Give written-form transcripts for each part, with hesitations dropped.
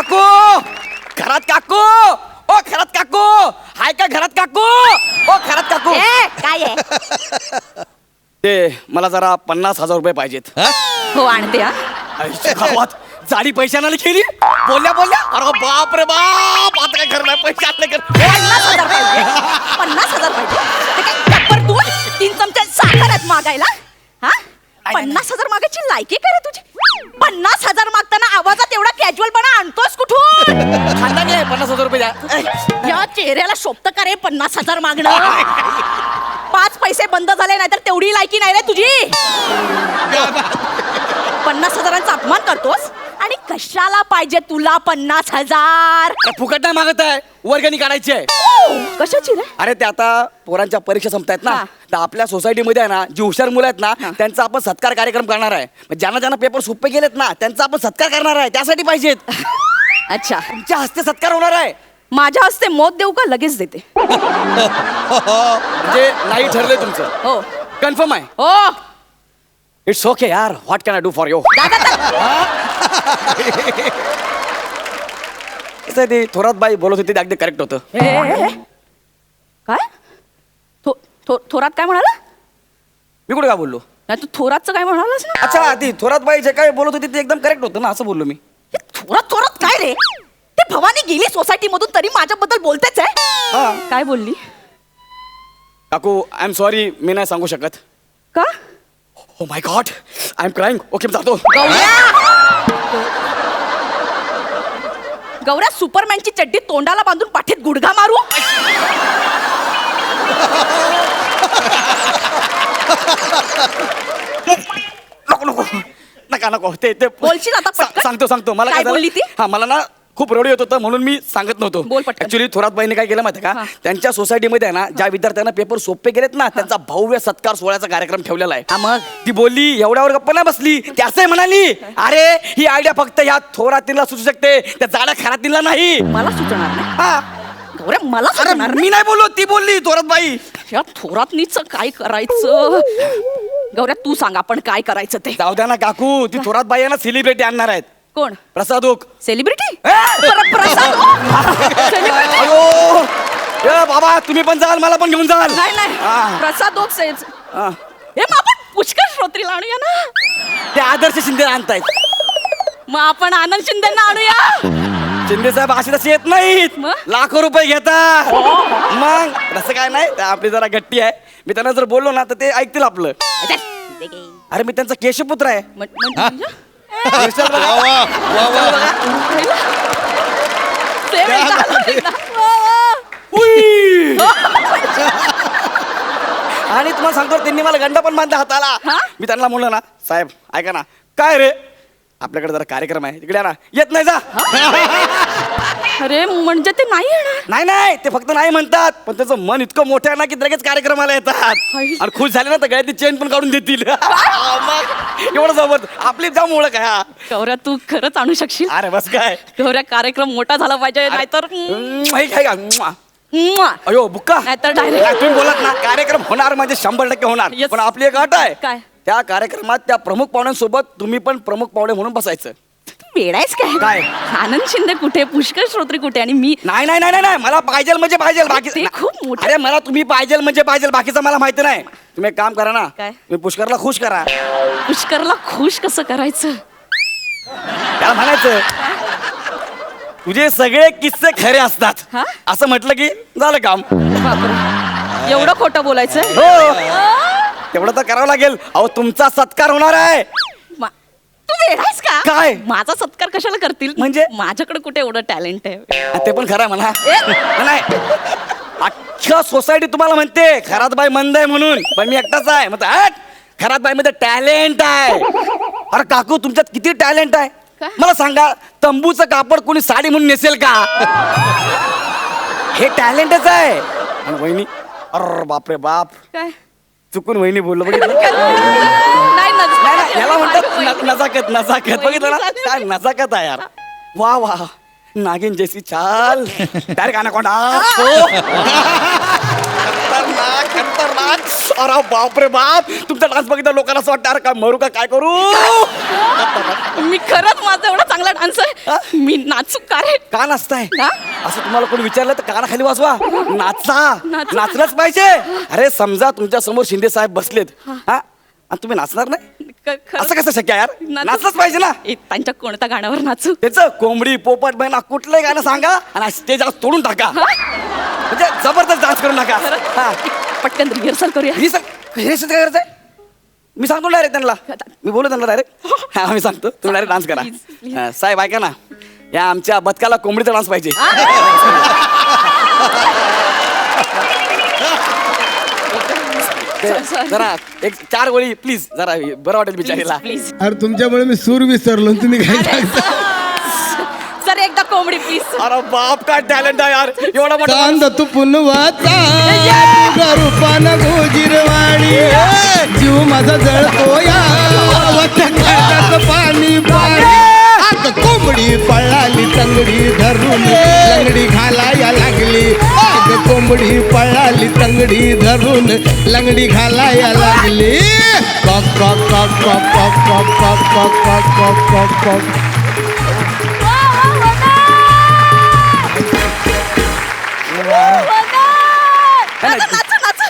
काकू घरात काकू ओ घरात काकू हाय का घरात काकू ओ घरात काकू काय आहे? ते मला जरा 50,000 रुपये पाहिजेत. हो आणते हा. आईच्या गावात जाडी पैशाने केली बोलल्या बोलल्या अरे बाप रे बाप आता काय करणार पैसे आपले कर 50,000 पाहिजे. 50,000 पाहिजे ते काय टप्पर दूध 3 चमचे साखर आहेत मागायला हा? 50,000 मागायची लायकी काय रे तुझी? 50,000 मागताना आवाजात एवढा कॅज्युअलपणा आणतोस कुठून? खानदानी आहे 50,000 रुपये द्या. या चेहऱ्याला शोभत का रे 50,000 मागणं? 5 पैसे बंद झाले नाही तर तेवढी लायकी नाही रे तुझी. 50,000चा अपमान करतोस आणि कशाला पाहिजे तुला 50,000? फुकट नाही मागत आहे वर्गणी काढायची आहे. कशाची रे? अरे ते आता पोरांच्या परीक्षा संपतायत ना हा. तर आपल्या सोसायटीमध्ये आहे ना जी हुशार मुलं आहेत ना त्यांचा आपण सत्कार कार्यक्रम करणार आहे. ज्यांना ज्यांना पेपर सोपे गेलेत ना त्यांचा आपण सत्कार करणार आहे त्यासाठी पाहिजेत. अच्छा तुमच्या हस्ते सत्कार होणार आहे. माझ्या हस्ते मोत देऊ का लगेच देते? म्हणजे नाही ठरलंय तुमचं हो कन्फर्म आहे. हो इट्स ओके यार what can I do for you. ते थोरात बाई बोलत होती ते अगदी करेक्ट होतं. काय थोरात काय म्हणाला? मी कुठे काय बोललो? नाही तू थोरातचं काय म्हणालास ना? अच्छा ती थोरात बाई जे काय बोलत होती ते एकदम करेक्ट होतं ना असं बोललो मी. हे थोरात काय रे? ते भवानी गेली सोसायटी मधून तरी माझ्याबद्दल बोलतेच आहे. हा. काय बोलली? काकू आय एम सॉरी मी नाही सांगू शकत. का? Oh my god I am crying. Okay जातो. गौऱ्या सुपरमॅनची चड्डी तोंडाला बांधून पाठीत गुडघा मारू? नको नको नका नको ते ते बोलशील आता पटकन? सांगतो मला काय झालं? बोलली ती? हा मला ना खूप रडू येत होतं म्हणून मी सांगत नव्हतो. बोल पटकन. ऍक्च्युली थोरात बाईने काय केलं माहिती का हा. त्यांच्या सोसायटीमध्ये ना ज्या विद्यार्थ्यांना पेपर सोपे गेलेत ना त्यांचा भव्य सत्कार सोहळ्याचा कार्यक्रम ठेवलेला आहे. हा मग? ती बोलली एवढ्यावर गप्पा नाही बसली ती असंही म्हणाली अरे ही आयडिया फक्त ह्या थोरातीला सुचू शकते त्या जाड्या खरातीला नाही. मला सुचणार नाही. हा. गौऱ्या मला अरे सुचणार नाही. मी नाही बोललो ती बोलली थोरात बाई. या थोरातनीच काय करायचं? गौऱ्या तू सांग आपण काय करायचं ते. जाऊ द्या ना काकू ती थोरात बाई आहे ना सेलिब्रिटी आणणार आहेत. कोण? प्रसाद ओक. सेलिब्रिटी? ए! प्रसाद सेलिब्रिटी? अयो ए बाबा तुम्ही पण जाल मला पण घेऊन जाल. नाही प्रसाद ओक हा. हे मग आपण पुष्कर श्रोत्रीला आणूया ना. ते आदर्श शिंदे आणतायत. मग आपण आनंद शिंदेना आणूया. शिंदे साहेब असे तसे येत नाहीत मग? लाखो रुपये घेतात. मग तसं काय नाही आपली जरा गट्टी आहे मी त्यांना जर बोललो ना तर ते ऐकतील आपलं. अरे मी त्यांचा केशपुत्र आहे. हेअरस्टाईल बघा. उई. आणि तुम्हाला सांगतो त्यांनी मला गंडा पण बांधला हाताला. हा? मी त्यांना म्हणलं ना साहेब ऐका ना काय रे आपल्याकडे जरा कार्यक्रम आहे तिकडे ना येत नाही जा. अरे म्हणजे ते नाही येणार? नाही नाही ते फक्त नाही म्हणतात पण त्याचं मन इतकं मोठं आहे ना की लगेच कार्यक्रमाला येतात आणि खुश झाले ना तर गळ्यातली चेन पण काढून देतील. मग एवढं जबरदस्त आपली जाम ओळख आहे. हा गौऱ्या तू खरंच आणू शकशील? अरे बस काय गौऱ्या कार्यक्रम मोठा झाला पाहिजे नाहीतर अयो बुक्का नाहीतर डायरेक्ट तुम्ही बोलत ना कार्यक्रम होणार म्हणजे 100% होणार. Yes. पण आपली एक अट आहे काय? त्या कार्यक्रमात त्या प्रमुख पाहुण्यांसोबत तुम्ही पण प्रमुख पाहुणे म्हणून बसायचं. वेडायच काय? काय? आनंद शिंदे कुठे, पुष्कर श्रोत्री कुठे आणि मी? नाही नाही नाही नाही मला पाहिजे म्हणजे पाहिजे बाकी ते खूप मोठं. अरे मला तुम्ही पाहिजे म्हणजे पाहिजे बाकीचं मला माहिती नाही. तुम्ही एक काम करा ना काय? तुम्ही पुष्करला खुश करा. पुष्करला खुश कसं करायचं? त्याला म्हणायचं तुझे सगळे किस्से खरे असतात हा? असं म्हटलं की झालं काम. बापरे एवढं खोटं बोलायचं? हो तेवढं तर करावं लागेल. अहो तुमचा सत्कार होणार आहे. तू वेडायस का? काय? माझा सत्कार कशाला करतील? म्हणजे? माझ्याकडे कुठे एवढं टॅलेंट आहे? ते पण खरं आहे म्हणा. नाही अख्ख्या सोसायटी तुम्हाला म्हणते खरात बाई मंद आहे म्हणून पण मी एकटाच आहे. मग खरात बाई मध्ये टॅलेंट आहे. अरे काकू तुमच्यात किती टॅलेंट आहे काय? मला सांगा. तंबूचं कापड कोणी साडी म्हणून नेसेल का? हे टॅलेंटच आहे. आणि वहिनी अरे बापरे बाप काय? चुकून वहिनी बोललो बघितलं. नाही नाही, याला म्हणतात नजाकत नजाकत बघितलं ना काय नजाकत आहे यार. वा वा नागिन जैसी चाल डायरेक्ट अनाकोंडा. खतरनाक खतरनाक अरे बाप रे बाप, तुमचा डान्स बघितलं लोकांना असं वाटतं अरे काय मरू का काय करू. मी खरंच माझा एवढा चांगला डान्स आहे, मी नाचू का रे? का नाचताय हा? असं तुम्हाला कोणी विचारलं तर कानाखाली वाजवा. नाचा, नाचा. नाचलंच पाहिजे. अरे समजा तुमच्या समोर शिंदे साहेब बसलेत हा आणि तुम्ही नाचणार नाही, असं कसं शक्य आहे यार? नाचलंच पाहिजे ना. त्यांच्या कोणत्या गाण्यावर नाचू? त्याचं कोंबडी पोपट बहिणा कुठलंही गाणं सांगा आणि स्टेज तोडून टाका, म्हणजे जबरदस्त डान्स करून टाका. हा. पटकन रिहर्सल करूया. हे काय करायचंय? मी सांगतो डायरेक्ट त्यांना, मी बोलू त्यांना डायरेक्ट. हा मी सांगतो तुम्ही डायरेक्ट डान्स करा. Please. हा, साहेब ऐका ना, या आमच्या बदकाला कोंबडीचा डान्स पाहिजे. ते जरा एक 4 गोळी प्लीज, जरा बरं वाटेल बिचारीला. प्लीज अरे तुमच्यामुळे मी सूर विसरलो आणि तुम्ही काय सांगता? सर एकदा कोंबडी प्लीज. अरे बाप काय टॅलेंट आहे यार, एवढा मोठा चांद तू पुनवाचा रूपानं गोजिरवाणी, जीव माझा जळतो या वचनाचं पाणी पाणी. आग कोंबडी पळाली तंगडी धरून लंगडी घालाया लागली. आग कोंबडी पळाली तंगडी धरून लंगडी घालाया लागली. कॉक कॉक कॉक कॉक कॉक कॉक कॉक कॉक कॉक कॉक कॉक कॉक.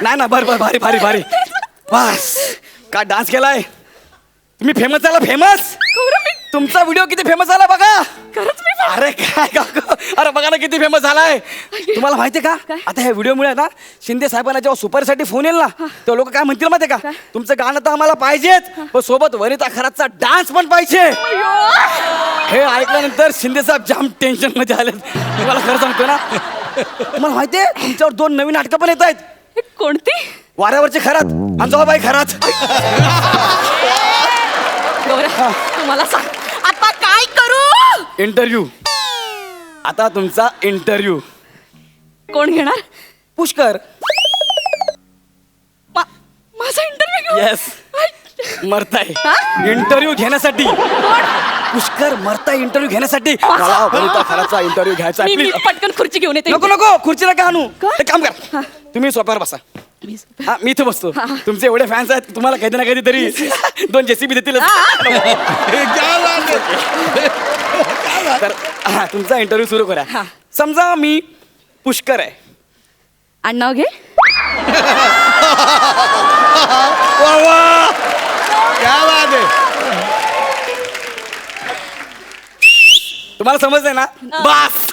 नाही ना, बरं भारी भारी भारी. बस काय डान्स केलाय तुम्ही, फेमस झाला फेमस. तुमचा व्हिडिओ किती फेमस झाला बघा. खरंच मी अरे काय काकू, अरे बघा ना किती फेमस झालाय. तुम्हाला माहितीये का काय? आता ह्या व्हिडिओमुळे ना शिंदे साहेबांना जेव्हा सुपरसाठी फोन येईल ना तेव्हा लोक काय म्हणतील माहितीये का, तुमचं गाणं तर आम्हाला पाहिजेत पण सोबत वनिता खरातचा डान्स पण पाहिजे. हे ऐकल्यानंतर शिंदे साहेब जाम टेन्शन मध्ये आले. तुम्हाला खरं सांगतो ना, तुम्हाला माहितीये तुमच्यावर 2 नवीन नाटकं पण येत आहेत. कोणती? वाऱ्यावरची खरात, अंजोबाई खरात. गौऱ्या, तुम्हाला सांग आता काय करू? इंटरव्ह्यू, आता तुमचा इंटरव्ह्यू. कोण घेणार? पुष्कर. माझा इंटरव्ह्यू? येस, मरताय हा? इंटरव्ह्यू घेण्यासाठी. कोण? पुष्कर मरताय इंटरव्ह्यू घेण्यासाठी. मला वनिता खराचा इंटरव्ह्यू घ्यायचा आहे, मी प्लीज. पटकन खुर्ची घेऊन येते. नको नको, खुर्चीला का आणू? का? एक काम कर, तुम्ही सोफ्यावर बसा. Please. हा मी इथे बसतो. तुमचे एवढे फॅन्स आहेत तुम्हाला कधी ना कधी तरी 2 JCB देतील. तर तुमचा इंटरव्ह्यू सुरू करा. हा. समजा मी पुष्कर आहे. आडनाव घे. क्या बात आहे. तुम्हाला समजलंय ना? बस.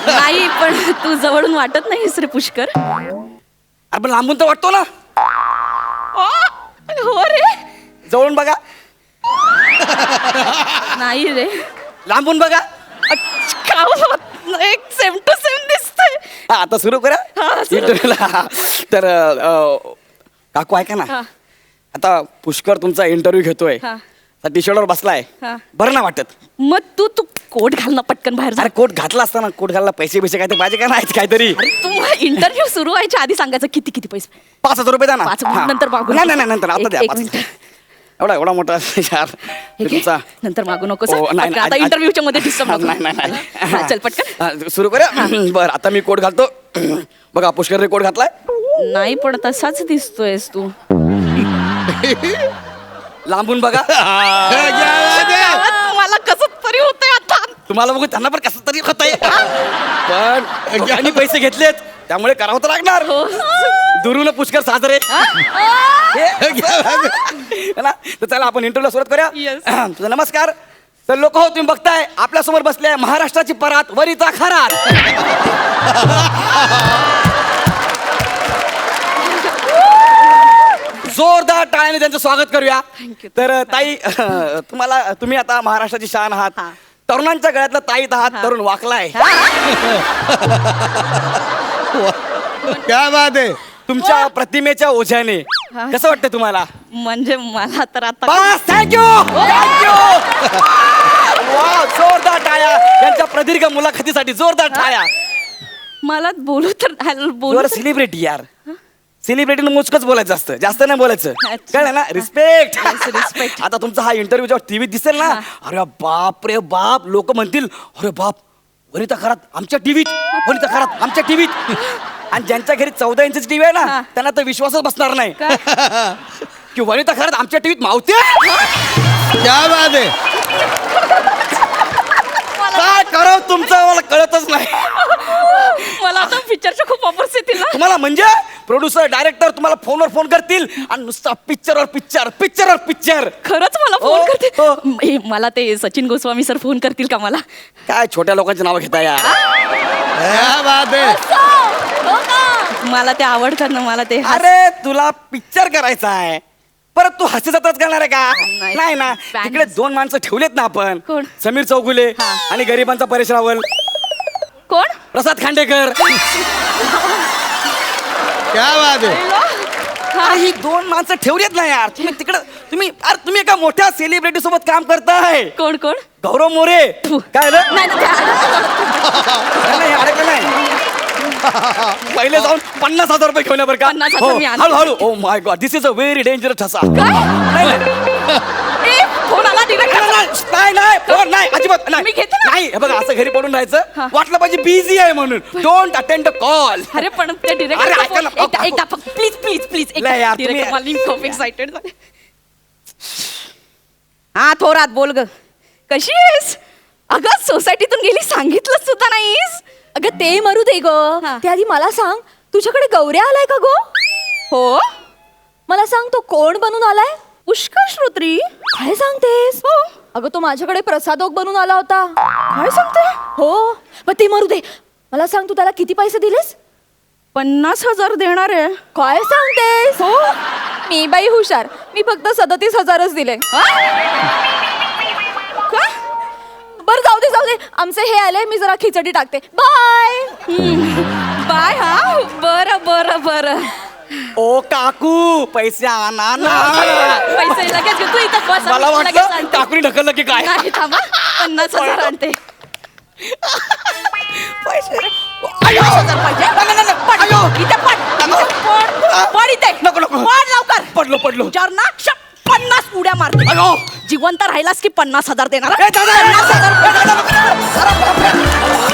नाही पण तू जवळून वाटत नाहीस रे पुष्कर. आपण लांबून तर वाटतो ना. हो रे. जवळून बघा, नाही रे. लांबून बघा. एक सेम टू सेम दिसतंय. हा आता सुरू करा हा, सुरू. इंटरव्ह्यूला. तर काकू ऐका ना, हा. आता पुष्कर तुमचा इंटरव्ह्यू घेतोय, हा. टी शर्टवर बसलाय, हा. बरं ना वाटत? मग तू कोट घाल ना पटकन बाहेर जा. अरे कोट घातला असताना, कोट घालला पैसे काय ते पाहिजे का नाही काहीतरी? तू इंटरव्ह्यू सुरू व्हायच्या आधी सांगायचं किती किती पैसे. 5,000 रुपये द्या ना. 5,000 हा. नंतर मागू नाही नको. नाही नंतर आता द्या. एक 5,000. मिनिट. एवढा मोठा यार हे घे. तुमचा. नंतर मागू नको ओ, नाही, आता नाही, इंटरव्ह्यूच्या मध्ये डिस्टर्ब नको. नाही नाही हा, चल पटकन. सुरू करा. बरं आता मी कोट घालतो. बघा पुष्करने कोट घातलाय. नाही पण तसाच दिसतोयस तू. लांबून बघा. मला कसं तरी होतंय आता. तुम्हाला बघू त्यांना पण कसं तरी होत आहे, पण दोघांनी पैसे घेतलेत त्यामुळे करावं तर लागणार. हो. दुरून पुष्कर साजरे. तर चला आपण इंटरव्ह्यूला सुरुवात करूया. Yes. तुझा नमस्कार. तर लोक हो तुम्ही बघताय आपल्या समोर बसले आहे महाराष्ट्राची परात वनिता खरात. जोरदार टाळ्याने त्यांचं स्वागत करूया. Thank you. तर ताई तुम्ही आता महाराष्ट्राची शान आहात. हा. तरुणांच्या गळ्यातला ताईत आहात. तरुण वाकलाय. क्या बात आहे. तुमच्या प्रतिमेच्या ओझ्याने हा. कसं वाटतं तुम्हाला? म्हणजे मला तर आता बस थँक्यू थँक्यू. वा जोरदार टाळ्या यांच्या प्रदीर्घ मुलाखतीसाठी. जोरदार टाळ्या. मला बोलू तर बोलू युआर तर- सेलिब्रिटी यार. सेलिब्रिटीनं मोजकंच बोलायचं असतं, जास्त नाही बोलायचं. अच्छा. कळलं ना? रिस्पेक्ट. Yes, respect. आता तुमचा हा इंटरव्ह्यू जेव्हा टीव्हीत दिसेल ना, अरे बाप रे बाप, लोक म्हणतील अरे बाप वनिता खरात आमच्या टीव्हीत, वनिता खरात आमच्या टीव्हीत. आणि ज्यांच्या घरी 14 इंचची टीव्ही आहे हा. ना त्यांना तर विश्वासच बसणार नाही काय? की वनिता खरंच आमच्या टीव्हीत मावते क्या बात आहे. काय करावं तुमचं मला कळतच नाही. मला आता पिक्चरचे खूप ऑफर्स येतील ना. तुम्हाला म्हणजे प्रोड्युसर डायरेक्टर तुम्हाला फोनवर फोन करतील आणि नुसता पिक्चरवर पिक्चर. खरंच मला हो, फोन करते. हो. मला ते सचिन गोस्वामी सर फोन करतील का मला? काय छोट्या लोकांची नावं घेता यार. क्या बात आहे. मला ते आवडतात ना. मला ते अरे तुला पिक्चर करायचा आहे परत तू हास्य जत्राच करणार आहे का? नाही. नाही ना. Fans. तिकडे 2 माणसं ठेवलेत ना आपण. कोण? समीर चौगुले हा. आणि गरिबांचा परेश रावल, कोण? प्रसाद खांडेकर. क्या बात आहे. अरे ही 2 माणसं ठेवलीत ना यार. तुम्ही एका मोठ्या सेलिब्रिटी सोबत काम करताय. कोण कोण? गौरव मोरे. फु. काय रे? नाही, नाही, ते- नाही अडकलं नाही. पहिले जाऊन 50,000 रुपये घेऊन या बरं का. 50,000 मी आणते. हळूहळू. ओ my God this is a very dangerous ठसा. काय? ए, फोन आला direct. नाही फोन नाही अजिबात मी नाही. घेते ना. नाही हे बघा असं घरी पडून राहायचं. हा. वाटलं पाहिजे बिझी आहे म्हणून. Don't attend the call. अरे पण ते अरे, ऐका ना. एकदा प्लीज प्लीज प्लीज नाही यार, तुम्ही- डिरेक्टर मला खूप एक्साइटेड झाले. हा थोरात बोल ग. कशी आहेस? अगं सोसायटीतून गेली सांगितलं सुद्धा नाहीस. अगं ते मरू दे ग. हा. त्याआधी मला सांग, तुझ्याकडे गौऱ्या आलाय का गो? हो मला सांग, तो कोण बनून आलाय? पुष्कर श्रोत्री. काय सांगतेस? अगं तो माझ्याकडे प्रसादोक बनून आला होता. काय सांगते? हो, पण ते मरू दे. मला सांग, तू त्याला किती पैसे दिलेस? 50,000 देणार आहे. काय सांगतेस? हो, मी बाई हुशार. मी फक्त 37,000च दिले. बर जाऊ दे. आमचे हे आले, मी जरा खिचडी टाकते. बाय. बाय. हा बरं ओ काकू पैसे आणा ना. पैसे लगेच घे. तू इथं बस. मला लगेच वाटलं आणते. काकूनी ढकललं की काय. नाही थांबा. 50,000 आणते. पैसे. 50,000 पाहिजे. पड. अयो. इथे पड. पड इथे. नको. पड लवकर. पडलो. तुझ्यावर ना 50 उड्या मारते. अयो. जिवंत राहिलास की 50,000 देणार. ए, दादा. 50,000 ए, दादा.